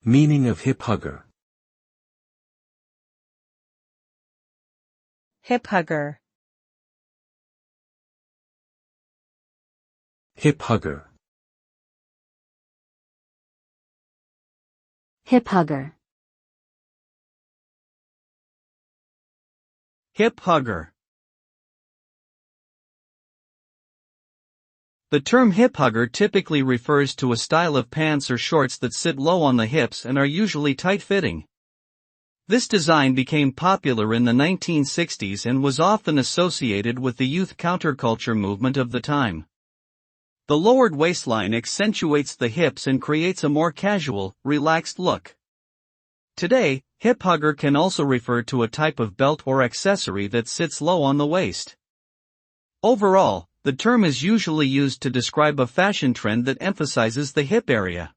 Meaning of hip hugger. Hip hugger. Hip hugger. Hip hugger. Hip hugger. The term hip hugger typically refers to a style of pants or shorts that sit low on the hips and are usually tight-fitting. This design became popular in the 1960s and was often associated with the youth counterculture movement of the time. The lowered waistline accentuates the hips and creates a more casual, relaxed look. Today, hip hugger can also refer to a type of belt or accessory that sits low on the waist. Overall, the term is usually used to describe a fashion trend that emphasizes the hip area.